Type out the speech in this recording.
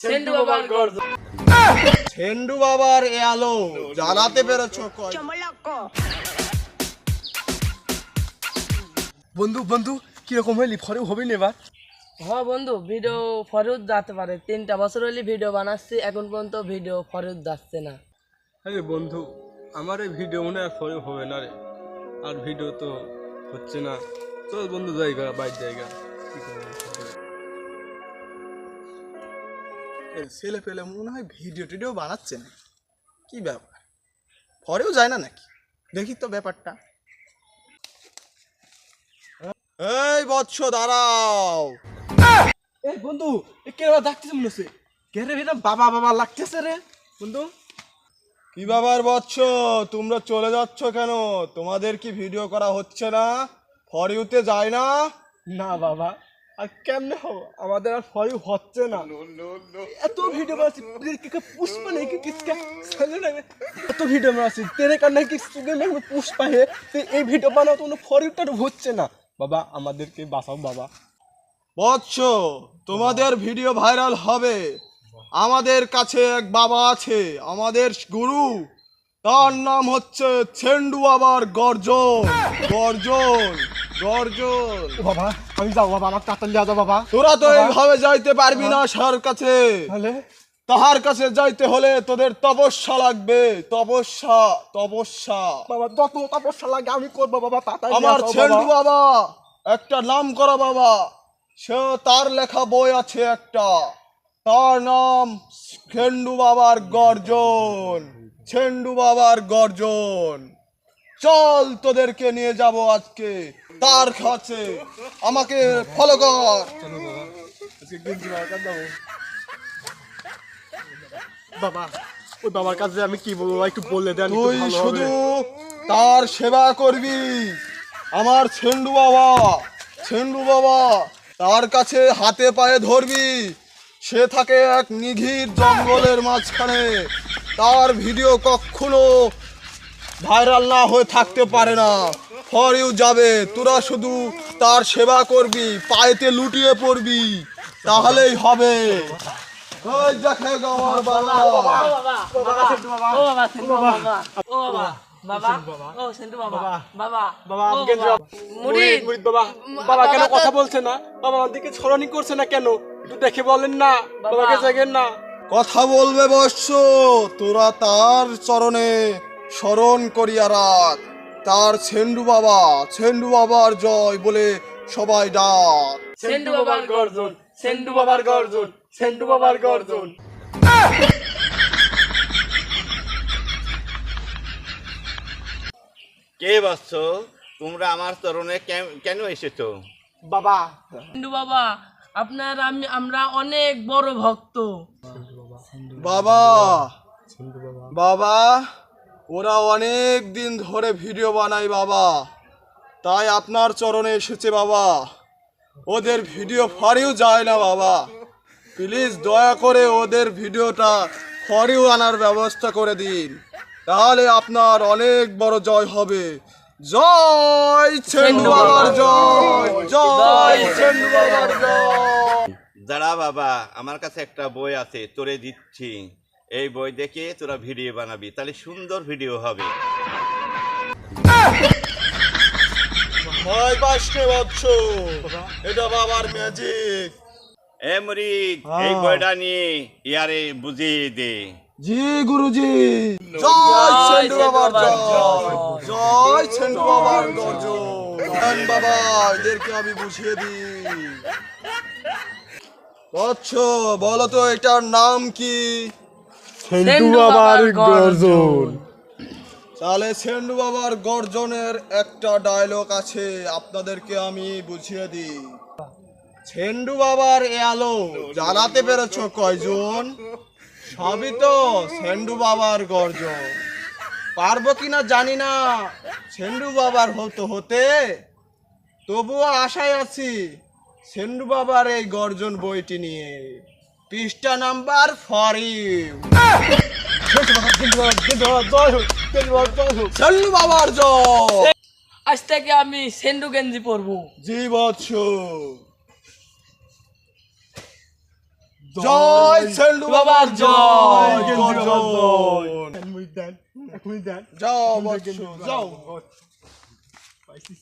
সেন্ডু বাবার গর্জন। সেন্ডু বাবার এ আলো জ্বালাতে পেরেছো কয়? বন্ধু বন্ধু কিরকম হইলি ফরে হবে না এবার? হ্যাঁ বন্ধু, ভিডিও ফরুদ যেতে পারে। 3টা বছর হলে ভিডিও বানাচ্ছি, এখন পর্যন্ত ভিডিও ফরুদ যাচ্ছে না। আরে বন্ধু, আমার এই ভিডিও মনে হয় ফরে হবে না রে। আর ভিডিও তো হচ্ছে না। চল বন্ধু, জায়গা বাইর জায়গা ছেলে পেলে মনে হয় ভিডিও টিডিও বানাচ্ছে না, কি ব্যাপার? পরেও যায় না নাকি? দেখি তো ব্যাপারটা। এই বৎস দাঁড়াও। এই বন্ধু, কে ডাকতেছে মনে হচ্ছে? কে রে? এটা বাবা বাবা লাগতেছে রে বন্ধু। কি ব্যাপার বৎস, তোমরা চলে যাচ্ছ কেন? তোমাদের কি ভিডিও করা হচ্ছে না? ফর ইউতে যায় না? না বাবা, আর কেমনে হবে? আমাদের আর ফরে হচ্ছে না। এত ভিডিও বানাচ্ছি, পুষ্পা নেই কি কিসকা সালে না। এত ভিডিও বানাচ্ছি তেরে কান্না কি সুগে में পুষ্পা है। এই ভিডিও বানাও তো ফর ইউটা হচ্ছে না। বাবা আমাদেরকে বাঁচাও বাবা। বৎস, তোমাদের ভিডিও ভাইরাল হবে। আমাদের কাছে এক বাবা আছে, আমাদের গুরু। তার নাম হচ্ছে সেন্ডু বাবার গর্জন। গর্জন গর্জন। ও বাবা, আমি যাও বাবা, আমার কাতাল লিয়া যাও বাবা। তোরা তো এইভাবে যাইতে পারবি না সার কাছে। তাহলে তাহার কাছে যাইতে হলে তোদের তপস্যা লাগবে। তপস্যা তপস্যা। বাবা যত তপস্যা লাগে আমি করবো বাবা, তাড়াতাড়ি আমার আসো সেন্ডু বাবা। বাবা একটা নাম করা বাবা। সে তার লেখা বই আছে একটা, তার নাম সেন্ডু বাবার গর্জন। সেন্ডু বাবার গর্জন। চল তোদেরকে নিয়ে যাব আজকে তার কাছে। আমাকে ফলো কর। বাবা ওই বাবার কাছে আমি কি বলবো একটু বলে দেন। তুই শুধু তার সেবা করবি। আমার সেন্ডু বাবা, সেন্ডু বাবা তার কাছে হাতে পায়ে ধরবি। সে থাকে এক নিঘির জঙ্গলের মাঝখানে। তার ভিডিও কখনো ভাইরাল না হয়ে থাকতে পারে না। ফর ইউ যাবে, তোরা শুধু তার সেবা করবি, পায়েতে লুটিয়ে পড়বি, তাহলেই হবে। ওই দেখে গো আমার বাবা। ও বাবা, ও বাবা, সেন্টু বাবা, ও বাবা, বাবা, ও সেন্টু বাবা, বাবা, বাবা ও আমাকে বাবা, মুরিদ, মুরিদ বাবা। বাবা কেন কথা বলছে না? বাবা আমাদেরকে স্মরণই করছে না কেন? একটু দেখে বলেন না, বাবাকে জাগেন না। কথা বলবে বৎস, তোরা তার চরণে স্মরণ করিয়া রাখ। তার সেন্ডু বাবা, সেন্ডু বাবার জয় বলে সবাই ডাক। সেন্টু বাবার গর্জন, সেন্টু বাবার গর্জন, সেন্টু বাবার গর্জন। কে বৎস, তোমরা আমার চরণে কেন এসেছো? বাবা সেন্টু বাবা, আমরা অনেক বড় ভক্ত। বাবা, বাবা ওরা অনেক দিন ধরে ভিডিও বানায় বাবা, তাই আপনার চরণে এসেছে বাবা। ওদের ভিডিও ফরেও যায় না বাবা। প্লিজ দয়া করে ওদের ভিডিওটা ফরেও আনার ব্যবস্থা করে দিন, তাহলে আপনার অনেক বড় জয় হবে। জয় সেন্ডু বাবার জয়, জয় সেন্ডু বাবার জয়। দাঁড়া বাবা, আমার কাছে একটা বই আছে, তোরে দিচ্ছি। এই বই দেখে তোরা ভিডিও বানাবি, তাহলে সুন্দর ভিডিও হবে। ভয় পাস নে বৎস, এটা বাবার ম্যাজিক। এ মুরিদ, এই বইটা নিয়ে ইয়ারে বুঝিয়ে দে। জি গুরুজি। জয় সেন্ডু বাবার জয়, জয় সেন্ডু বাবার গর্জন। বাবা এদেরকে আমি বুঝিয়ে দিই। বৎস বলো তো এটার নাম কি? সেন্টু বাবার গর্জন। তাহলে সেন্ডু বাবার গর্জনের একটা ডায়লগ আছে, আপনাদেরকে আমি বুঝিয়ে দিই। সেন্ডু বাবার এ আলো জ্বালাতে পেরেছো কয়জন? সবই তো সেন্ডু বাবার গর্জন। পারবো কিনা জানি না সেন্ডু বাবার হতে, তবুও আশায় আছি সেন্ডু বাবার এই গর্জন বইটি নিয়ে। পৃষ্ঠা নাম্বার 4। সেন্ডু বাবার জয়। আজ থেকে আমি সেন্টু গেঞ্জি পরবো। জি বৎস। জয় সেন্টু বাবার জয় এখনই দেন যাও বৎস যাও পাইছিস